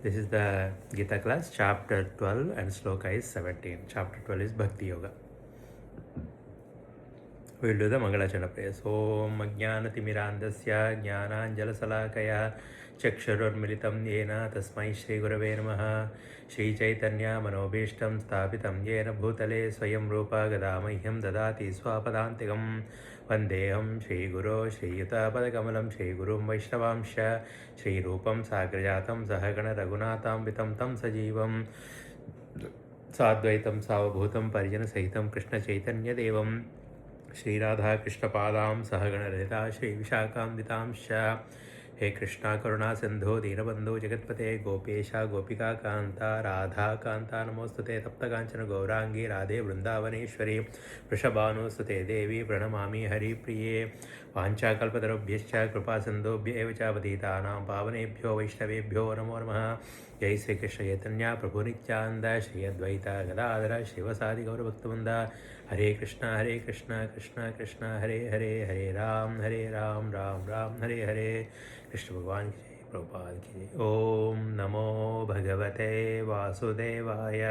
This is the Gita class, chapter 12 and sloka is 17. Chapter 12 is Bhakti Yoga. We will do the Mangalachana prayers. Om Ajnanatimirandasya Jnananjalasalakaya Chakshururmilitam Yena Tasmai Shri Gurave Namaha Shri Chaitanya Manobishtam Sthapitam Yena Bhutale Swayam Rupa Gadamahyam Dadati Swapadantikam Vandeham Shri Guru Shri Yuta Padakamalam Shri Gurum Vaishnavamsha Shri Rupam Sagrajatam Sahagana Raghunatam Vitam Tam Sajivam Sadvaitam Savabhutam Parijana Sahitam Krishna Chaitanya Devam Shri Radha Krishna Padam Sahagana Rita Shri Vishakam He Krishna Karuna Sindhu Dinabandhu Jagatpate Gopesha Gopika Kanta Radha Kanta Namostate Tapta Kanchana Gaurangi Radhe Vrindavaneshwari Vrishabhanu Sute Devi Pranamami Hari Priye Vancha Kalpatarabhyascha Kripa Sindhubhya Evacha Patitanam Pavanebhyo Vaishnavebhyo Namo Namaha Jai Sri Krishna Chaitanya Prabhu Nityananda Shri Advaita Gadadhara Shivasadi Gaura Bhaktivinoda Hare Krishna Krishna Krishna Hare Hare Hare Ram Ram Ram Hare Hare Krishna भगवान की जय प्रभुपाद की जय ओम नमो भगवते वासुदेवाय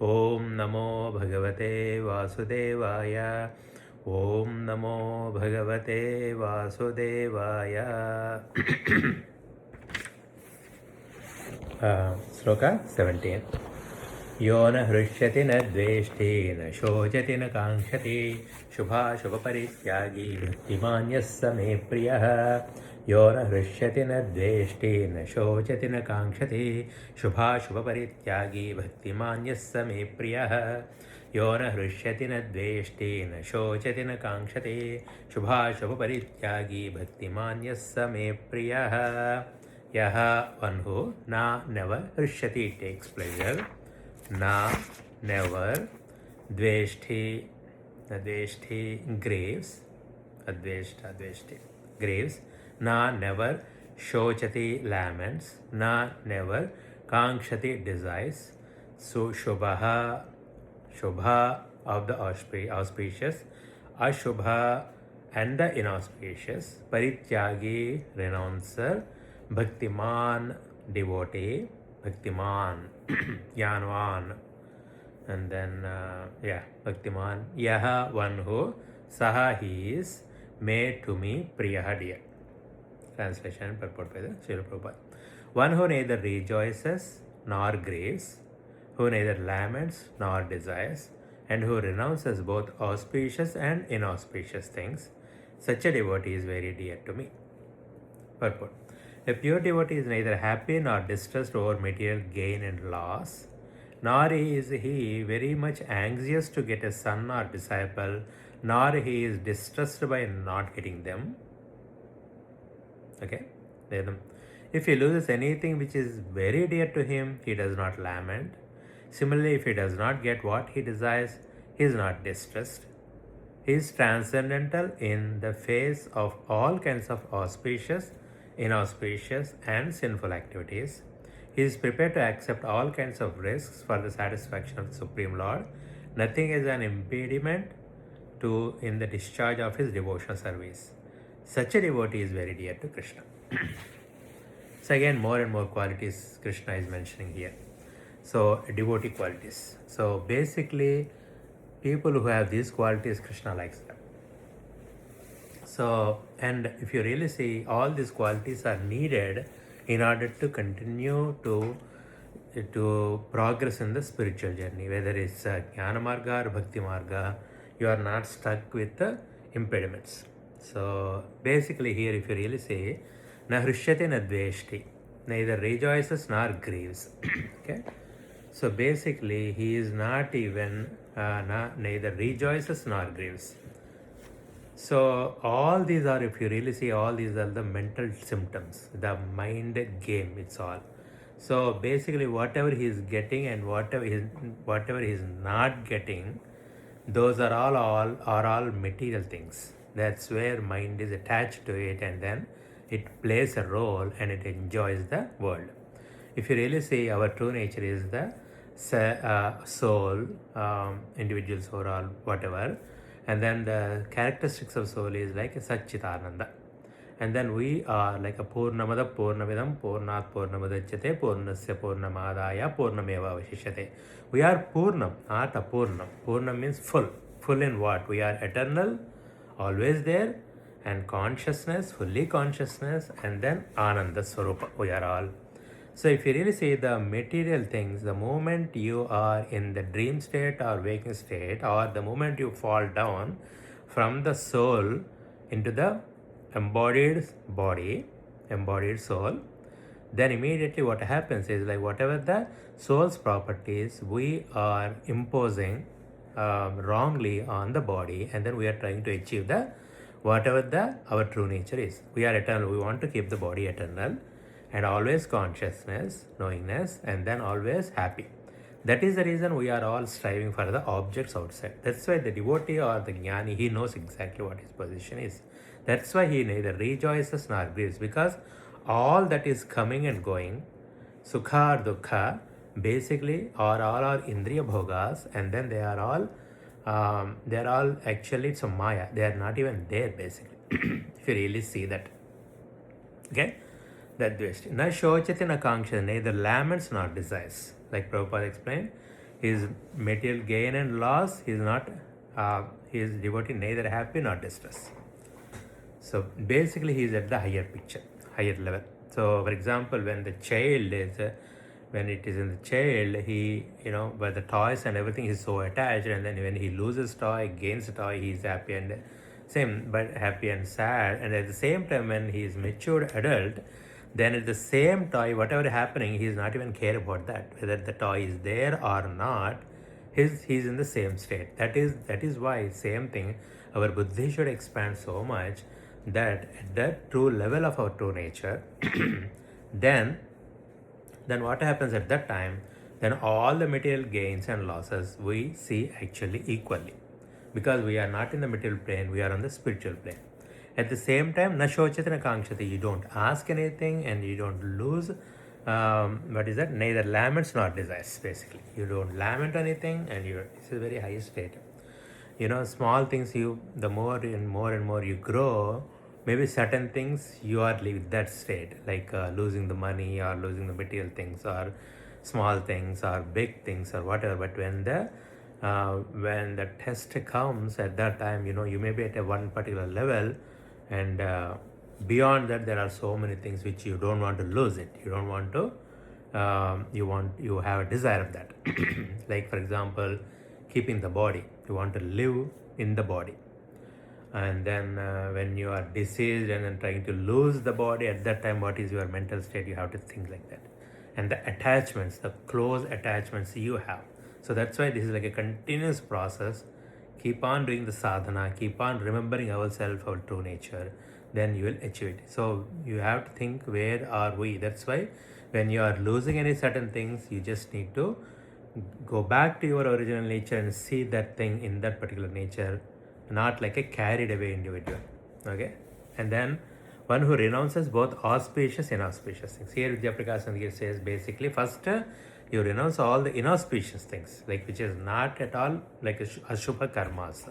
ओम नमो भगवते वासुदेवाय ओम नमो भगवते वासुदेवाय श्लोका 17 यो न हृष्यति न द्वेष्टि न शोचति न काङ्क्षति शुभाशुभपरित्यागी भक्तिमान्यः स मे प्रियः यो न हृष्यति न द्वेष्टि न शोचति न काङ्क्षति शुभाशुभपरित्यागी भक्तिमान्यः स मे प्रियः यो न हृष्यति न द्वेष्टि न शोचति न काङ्क्षति शुभाशुभपरित्यागी भक्तिमान्यः स मे प्रियः यः one who na never hrishyati takes pleasure na never dveshti graves adveshti graves na never shochati laments na never kankshati desires so shubha of the auspicious ashubha and the inauspicious parityagi renouncer Bhaktiman devotee, Bhaktiman, Jnanvan, and then Bhaktiman, Yaha one who, Saha he is, made to me Priyaha dear. Translation purport by the Srila Prabhupada. One who neither rejoices nor grieves, who neither laments nor desires, and who renounces both auspicious and inauspicious things, such a devotee is very dear to me. Purport. A pure devotee is neither happy nor distressed over material gain and loss, nor is he very much anxious to get a son or disciple, nor he is distressed by not getting them. Okay? If he loses anything which is very dear to him, he does not lament. Similarly, if he does not get what he desires, he is not distressed. He is transcendental in the face of all kinds of auspicious, inauspicious and sinful activities. He is prepared to accept all kinds of risks for the satisfaction of the Supreme Lord. Nothing is an impediment in the discharge of his devotional service. Such a devotee is very dear to Krishna. So again, more and more qualities Krishna is mentioning here. So devotee qualities. So basically, people who have these qualities, Krishna likes them. So, and if you really see, all these qualities are needed in order to continue to progress in the spiritual journey. Whether it's Jnana Marga or Bhakti Marga, you are not stuck with the impediments. So, basically here if you really say, na hrishyati na dveshti, neither rejoices nor grieves. Okay? So, basically he is not even, neither rejoices nor grieves. So all these are, if you really see, all these are the mental symptoms, the mind game, it's all. So basically whatever he is getting and whatever he is not getting, those are all material things. That's where mind is attached to it, and then it plays a role and it enjoys the world. If you really see, our true nature is the soul, individual soul or whatever. And then the characteristics of soul is like a Satchitananda. and then we are like a Purnamada Purnamidam Purnat Purnamadachyate Purnasya Purnamadaya Purnameva Avashishyate. We are Purnam, not Apurnam. Purnam means full. Full in what? We are eternal, always there, and consciousness, fully consciousness, and then Ananda Swarupa. We are all. So if you really see the material things, the moment you are in the dream state or waking state, or the moment you fall down from the soul into the embodied body, embodied soul, then immediately what happens is like whatever the soul's properties we are imposing wrongly on the body, and then we are trying to achieve the whatever the our true nature is. We are eternal. We want to keep the body eternal and always consciousness, knowingness, and then always happy. That is the reason we are all striving for the objects outside. That's why the devotee or the jnani, he knows exactly what his position is. That's why he neither rejoices nor grieves, because all that is coming and going, sukha or dukkha, basically are all our indriya bhogas, and then they are all actually it's a maya. They are not even there basically. If you really see that, okay, that dveshti. Na shochati na kangsha, neither laments nor desires. Like Prabhupada explained, his material gain and loss, he is not, he is devotee neither happy nor distressed. So basically he is at the higher picture, higher level. So for example, when the child is, when it is in the child, he, by the toys and everything, he's so attached, and then when he loses toy, gains a toy, he is happy and same, but happy and sad. And at the same time, when he is matured adult, then at the same toy, whatever happening, he is not even care about that, whether the toy is there or not. He's in the same state. That is why same thing, our buddhi should expand so much that at the true level of our true nature, then what happens at that time? Then all the material gains and losses we see actually equally, because we are not in the material plane, we are on the spiritual plane. At the same time, na shochati na kankshati, you don't ask anything and you don't lose. What is that? Neither laments nor desires. Basically, you don't lament anything, and it's a very high state. Small things, the more and more you grow, maybe certain things you are with that state, like losing the money or losing the material things, or small things or big things or whatever. But when the test comes, at that time, you may be at a one particular level, and beyond that there are so many things which you don't want to lose it. You don't want to, you have a desire of that. Like for example, keeping the body, you want to live in the body, and then when you are diseased and then trying to lose the body, at that time what is your mental state? You have to think like that. And the attachments, the close attachments you have. So that's why this is like a continuous process. Keep on doing the sadhana, keep on remembering ourselves, our true nature, then you will achieve it. So you have to think, where are we? That's why when you are losing any certain things, you just need to go back to your original nature and see that thing in that particular nature, not like a carried away individual. Okay? And then one who renounces both auspicious and inauspicious things. Here Vidyaprakasa Nandagiri says basically first you renounce all the inauspicious things, like which is not at all like ashubha karmas.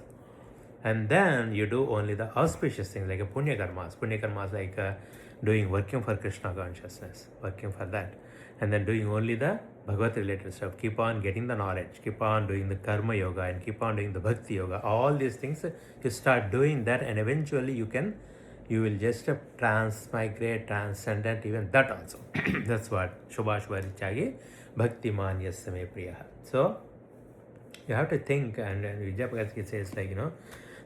And then you do only the auspicious things like a punya karmas. Punya karmas like working for Krishna consciousness, working for that. And then doing only the Bhagavad related stuff. Keep on getting the knowledge, keep on doing the karma yoga, and keep on doing the bhakti yoga. All these things, you start doing that, and eventually you will just transmigrate, transcendent, even that also. That's what Shubhashvarichagi Bhakti Man Yasame Priya. So you have to think, and Vidyapakasa says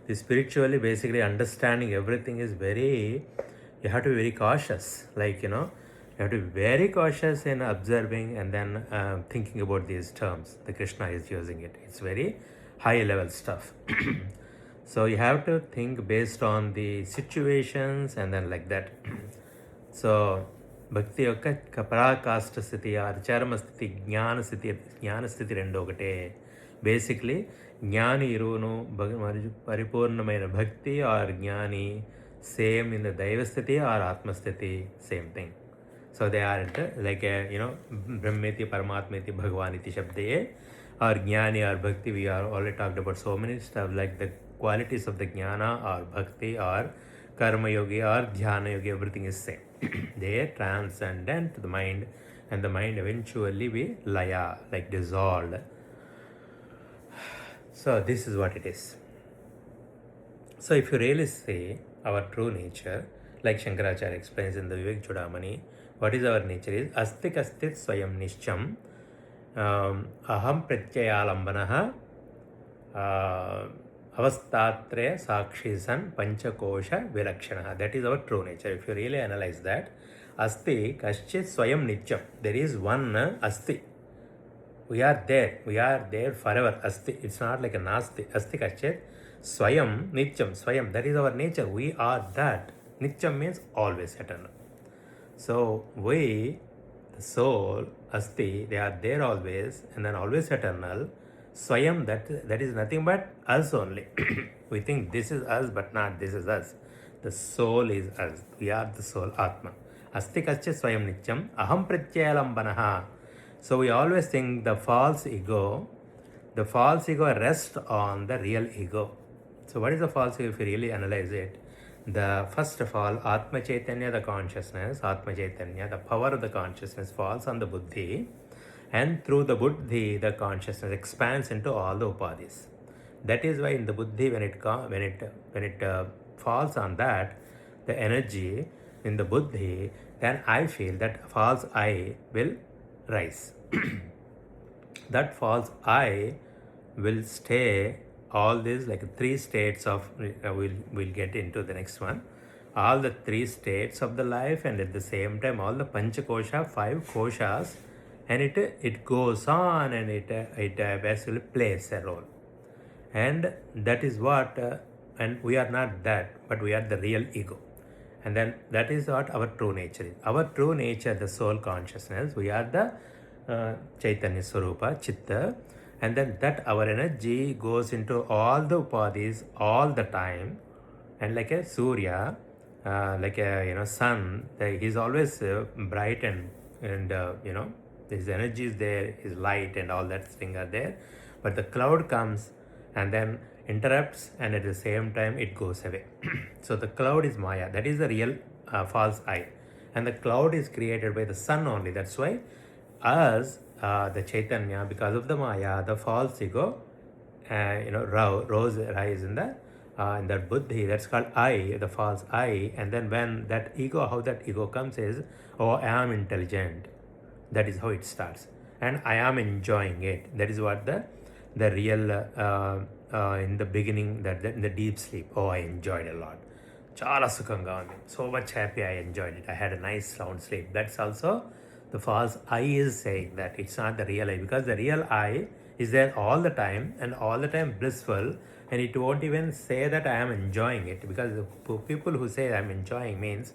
the spiritually basically understanding everything is you have to be very cautious. You have to be very cautious in observing and then thinking about these terms. The Krishna is using it. It's very high level stuff. So you have to think based on the situations and then like that. So Bhakti yokka parakasta sthiti or charma sthiti, jnana sthiti rendu okate. Basically, jnani irunu paripurnamaina bhakti or jnani, same in the daiva sthiti or atma sthiti, same thing. So they are like Brahmeti, Paramatmeti, Bhagavaniti Shabdaye, or Jnani or Bhakti. We are already talked about so many stuff like the qualities of the Jnana or Bhakti or karma yogi or dhyana yogi, everything is same. They transcendent the mind, and the mind eventually be laya, like dissolved. So this is what it is. So if you really see our true nature, like Shankaracharya explains in the Vivek Chudamani, what is our nature is astik astit swayam nishcham aham pratyayalambanaha avasthatraya sakshi san panchakosha vilakshanaha. That is our true nature. If you really analyze that, asti kaschit swayam nityam. There is one asti. We are there forever. Asti. It's not like a nasti. Asti kaschit swayam nityam. Swayam, that is our nature. We are that. Nityam means always, eternal. So we, the soul, asti, they are there always, and then always eternal. Swayam, that is nothing but us only. We think this is us, but not this is us. The soul is us. We are the soul, Atma. Asti kascha swayam nityam aham pratyayalambanaha. So we always think the false ego rests on the real ego. So what is the false ego if you really analyze it? The first of all, Atma Chaitanya, the consciousness, Atma Chaitanya, the power of the consciousness falls on the buddhi, and through the buddhi, the consciousness expands into all the upadhis. That is why in the buddhi, when it falls on that, the energy in the buddhi, then I feel that false I will rise. That false I will stay all these like three states of we'll get into the next one, all the three states of the life, and at the same time all the panchakosha, 5 koshas, and it goes on, and it basically plays a role. And that is what and we are not that, but we are the real ego. And then that is what our true nature is. Our true nature, the soul consciousness, we are the Chaitanya Swarupa, Chitta, and then that our energy goes into all the upadhis all the time, and like a Surya, like a sun, he's always bright, and his energy is there, his light and all that thing are there, but the cloud comes and then interrupts, and at the same time it goes away. So the cloud is Maya, that is the real false I, and the cloud is created by the sun only. That's why us, the Chaitanya, because of the Maya, the false ego, rise in that buddhi. That's called I, the false I. And then when that ego, how that ego comes is, oh, I am intelligent. That is how it starts, and I am enjoying it. That is what the real in the beginning, that in the deep sleep. Oh, I enjoyed a lot. Chala sukhanga undi. So much happy, I enjoyed it. I had a nice sound sleep. That's also the false I is saying that. It's not the real I, because the real I is there all the time, and all the time blissful, and it won't even say that I am enjoying it, because the people who say I am enjoying means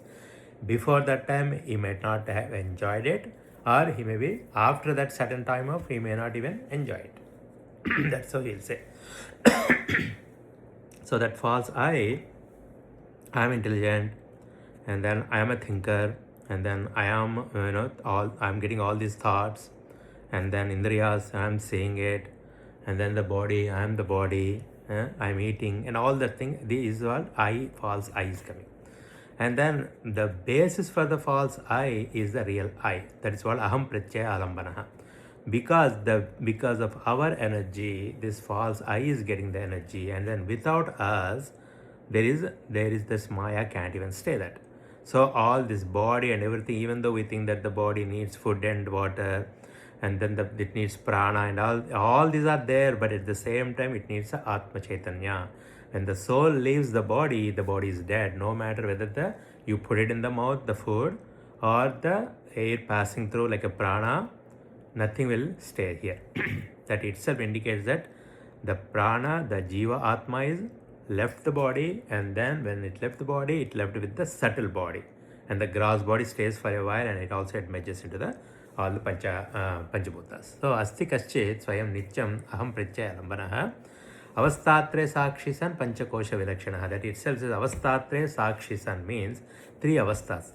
before that time he might not have enjoyed it, or he may be after that certain time of he may not even enjoy it. That's how he'll say. So that false I am intelligent, and then I am a thinker, and then I am I'm getting all these thoughts, and then indriyas, I am seeing it, and then the body, I am the body, I am eating, and all that thing. This is what I, false I is coming. And then the basis for the false I is the real I. That is what aham pratyaya alambanaha. Because of our energy, this false I is getting the energy, and then without us, there is this Maya can't even stay that. So all this body and everything, even though we think that the body needs food and water, and then it needs prana and all these are there, but at the same time it needs the Atma Chaitanya. When the soul leaves the body is dead. No matter whether you put it in the mouth, the food, or the air passing through like a prana, nothing will stay here. That itself indicates that the prana, the jiva atma is left the body, and then when it left the body, it left with the subtle body, and the gross body stays for a while, and it also merges into all the panchabhutas. So asti kaschit swayam nityam aham pratyaya alambanaha avasthatre sakshi san panchakosha vilakshanaha. That itself is avasthatre sakshi san, means 3 avasthas,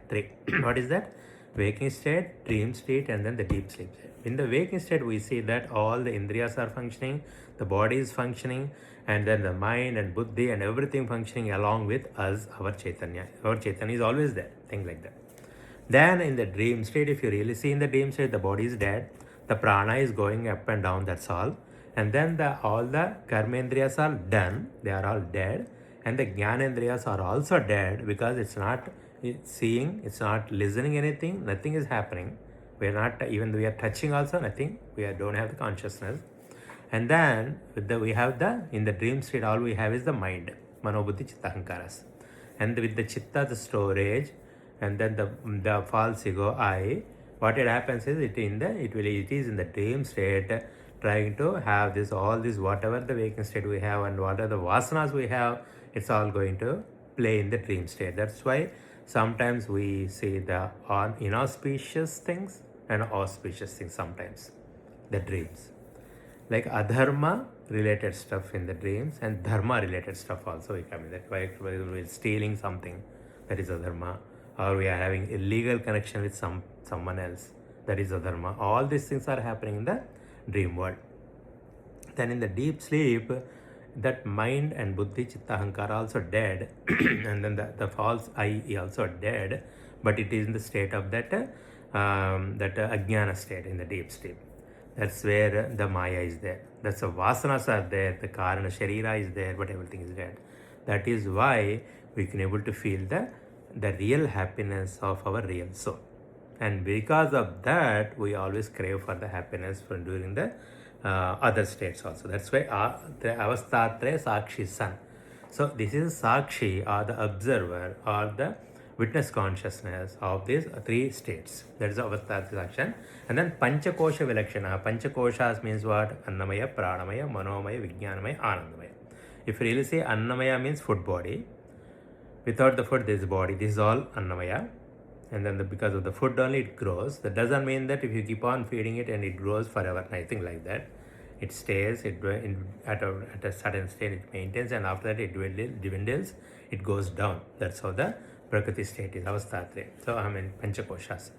three. What is that? waking state, dream state, and then the deep sleep state. In the waking state, we see that all the indriyas are functioning, the body is functioning, and then the mind and buddhi and everything functioning along with us, our Chaitanya. Our Chaitanya is always there, things like that. Then in the dream state, if you really see in the dream state, the body is dead, the prana is going up and down, that's all. And then all the karmendriyas are done, they are all dead, and the jnanendriyas are also dead because it's not seeing, it's not listening anything, nothing is happening. We are not, even though we are touching also, nothing, don't have the consciousness. And then we have in the dream state, all we have is the mind, manobuddhi chitta ahankaras. And with the chitta, the storage, and then the false ego, I, what it happens is it is in the dream state, trying to have all this whatever the waking state we have and what are the vasanas we have, it's all going to play in the dream state. That's why sometimes we see the inauspicious things and auspicious things sometimes, the dreams. Like adharma related stuff in the dreams and dharma related stuff also we come in that. Whether we're stealing something, that is adharma, or we are having illegal connection with someone else, that is adharma. All these things are happening in the dream world. Then in the deep sleep, that mind and buddhi chitta ahankara also dead and then the false I is also dead, but it is in the state of that ajnana state in the deep sleep. That's where the maya is there, that's the vasanas are there, the karana sharira is there, but everything is dead. That is why we can able to feel the real happiness of our real soul. And because of that, we always crave for the happiness from during the other states also. That's why the avasthatre sakshi san. So this is sakshi, or the observer, or the witness consciousness of these three states. That is avasthatre sakshi. And then panchakosha vilakshana. Panchakoshas means what? Annamaya, pranamaya, manomaya, vijnanamaya, anandamaya. If you really say annamaya means food body. Without the food, this body. This is all annamaya. And then because of the food only it grows. That doesn't mean that if you keep on feeding it and it grows forever, nothing like that. It stays, at a certain state it maintains, and after that it dwindles, it goes down. That's how the prakriti state is, avasthatre. So I mean panchakoshas.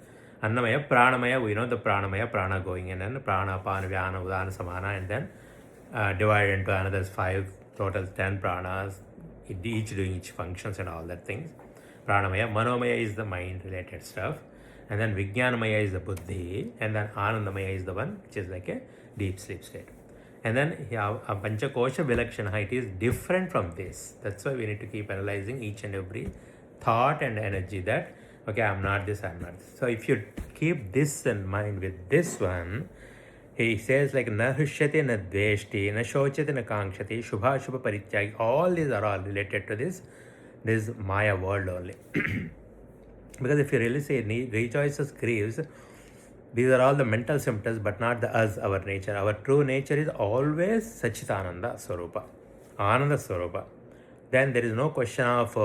Annamaya, pranamaya, we know the pranamaya, prana going in, and prana, apana, vyana, udana, samana, and then divided into another 5, total 10 pranas, each doing each functions and all that things. Pranamaya, manomaya is the mind related stuff, and then vijnanamaya is the buddhi, and then anandamaya is the one which is like a deep sleep state. And then a panchakosha vilakshana, it is different from this. That's why we need to keep analyzing each and every thought and energy that, okay, I'm not this, I'm not this. So if you keep this in mind with this one, he says like na hrishyate na dveshti, na shochate na kankshati, shubha shubha parityagi. All these are all related to this Maya world only. Because if you really say rejoices, grieves, these are all the mental symptoms, but not our nature. Our true nature is always Sachitananda Swarupa, Ananda Swarupa. Then there is no question of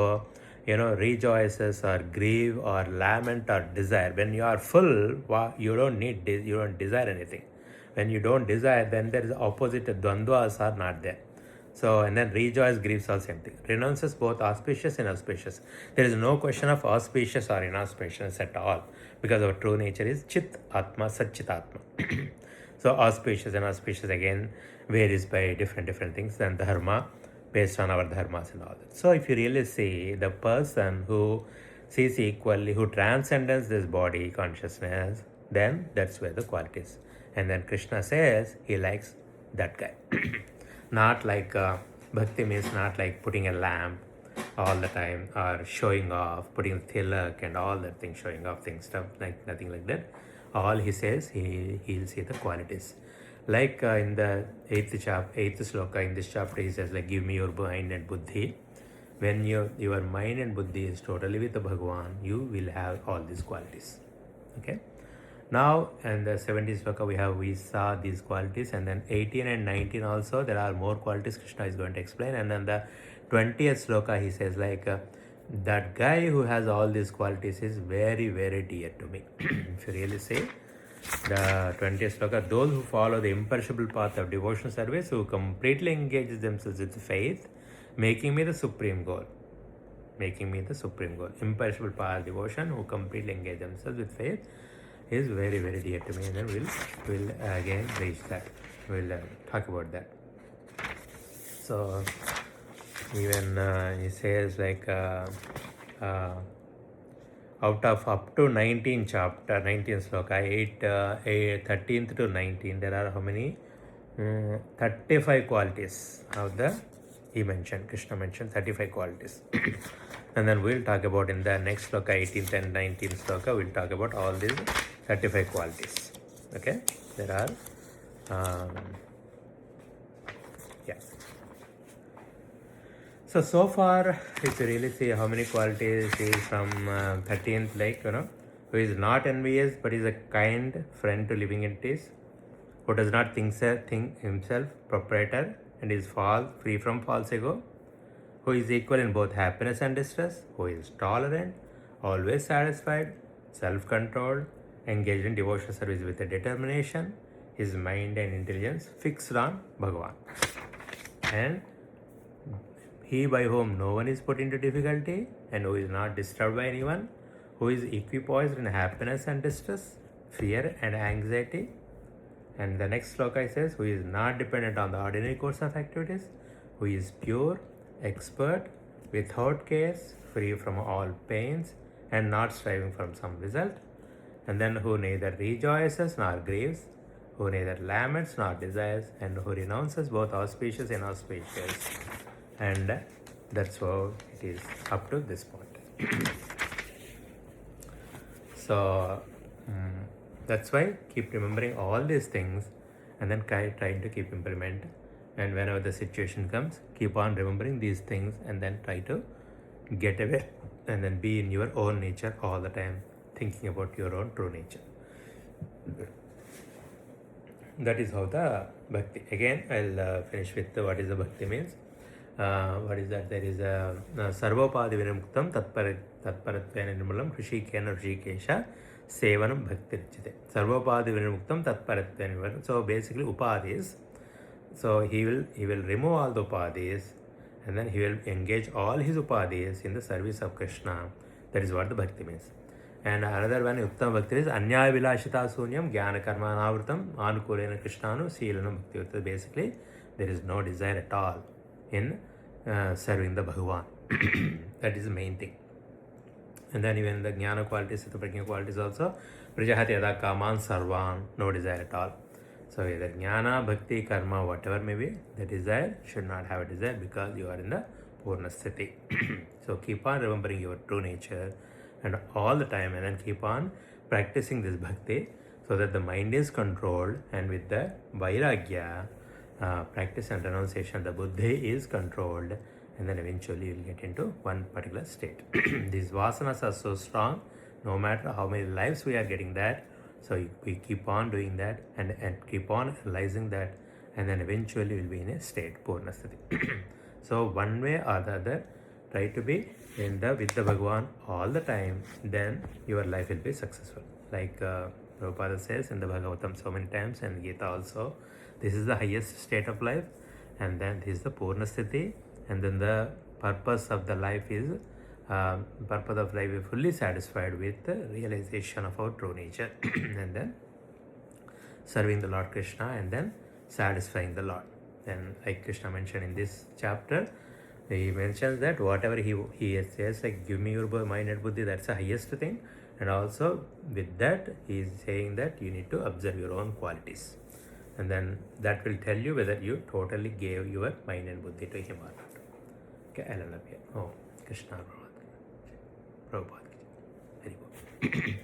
rejoices or grieve or lament or desire. When you are full, you don't desire anything. When you don't desire, then there is opposite dvandvas are not there. So, and then rejoice, grieves, all same thing. Renounces both auspicious and auspicious. There is no question of auspicious or inauspicious at all, because our true nature is Chit Atma, Satchit Atma. So, auspicious and auspicious again varies by different things, and dharma based on our dharmas and all that. So, if you really see the person who sees equally, who transcends this body consciousness, then that's where the quality is. And then Krishna says he likes that guy. Not like bhakti means not like putting a lamp all the time or showing off, putting tilak and all that thing, showing off things, stuff like nothing like that. All he says, he'll see the qualities. Like in the 8th sloka in this chapter, he says like, give me your mind and buddhi. When your mind and buddhi is totally with the Bhagavan, you will have all these qualities. Okay. Now, in the 17th sloka, we saw these qualities, and then 18 and 19 also, there are more qualities Krishna is going to explain. And then the 20th sloka, he says like, that guy who has all these qualities is very, very dear to me. If you really say, the 20th sloka, those who follow the imperishable path of devotional service, who completely engages themselves with faith, making me the supreme goal. making me the supreme goal. Imperishable power devotion who completely engage themselves with faith is very, very dear to me. And then we'll again reach that. We'll talk about that. So even he says like out of up to 19 chapter, 19 sloka, 13th to 19, there are how many? 35 qualities of the, Krishna mentioned 35 qualities. And then we'll talk about in the next sloka, 18th and 19th sloka, we'll talk about all these 35 qualities. Okay, there are, yeah. So far, if you really see how many qualities is from 13th, like, who is not envious but is a kind friend to living entities, who does not think himself proprietor and is free from false ego, who is equal in both happiness and distress, who is tolerant, always satisfied, self-controlled, engaged in devotional service with a determination, his mind and intelligence fixed on Bhagavan, and he by whom no one is put into difficulty and who is not disturbed by anyone, who is equipoised in happiness and distress, fear and anxiety. And the next sloka says, who is not dependent on the ordinary course of activities, who is pure, expert, without cares, free from all pains, and not striving for some result. And then who neither rejoices nor grieves, who neither laments nor desires, and who renounces both auspicious and inauspicious. And that's how it is up to this point. So that's why keep remembering all these things and then trying to keep implement. And whenever the situation comes, keep on remembering these things and then try to get away and then be in your own nature all the time, thinking about your own true nature. That is how the bhakti. Again, I'll finish with what is the bhakti means. What is that? There is a sarvopadi vinamuktam tatparatvena nirmalam hrishikena hrishikesha sevanam bhakti richate. Sarvopadi vinamuktam tatparatvena nirmalam. So basically upadis. So he will remove all the upadis and then he will engage all his upadis in the service of Krishna. That is what the bhakti means. And another one, Uttama Bhakti, is Anyaya Vilashita Sunyam Jnana Karma Anavritam Anukulena Krishnanu Silanam Bhakti. Basically, there is no desire at all in serving the Bhagavan. That is the main thing. And then even the Jnana qualities, the Prajna qualities also, Prajahati Yada Kaman Sarvan, no desire at all. So either Jnana, Bhakti, Karma, whatever may be, the desire should not have a desire because you are in the Purna Sthiti. So keep on remembering your true nature and all the time, and then keep on practicing this bhakti so that the mind is controlled, and with the vairagya, practice and renunciation, the buddhi is controlled, and then eventually you will get into one particular state. These vasanas are so strong, no matter how many lives we are getting that, so we keep on doing that and keep on realizing that, and then eventually we will be in a state, Purna Sthiti. So one way or the other, try to be with the Bhagavan all the time, then your life will be successful. Like Prabhupada says in the Bhagavatam so many times, and Gita also, this is the highest state of life, and then this is the Purna Sthiti, and then the purpose of the life is fully satisfied with the realization of our true nature, and then serving the Lord Krishna, and then satisfying the Lord. Then, like Krishna mentioned in this chapter, he mentions that whatever he says, like give me your mind and buddhi, that's the highest thing. And also with that, he is saying that you need to observe your own qualities. And then that will tell you whether you totally gave your mind and buddhi to him or not. Okay, I love you. Oh, Krishna Prabhupada. Very good.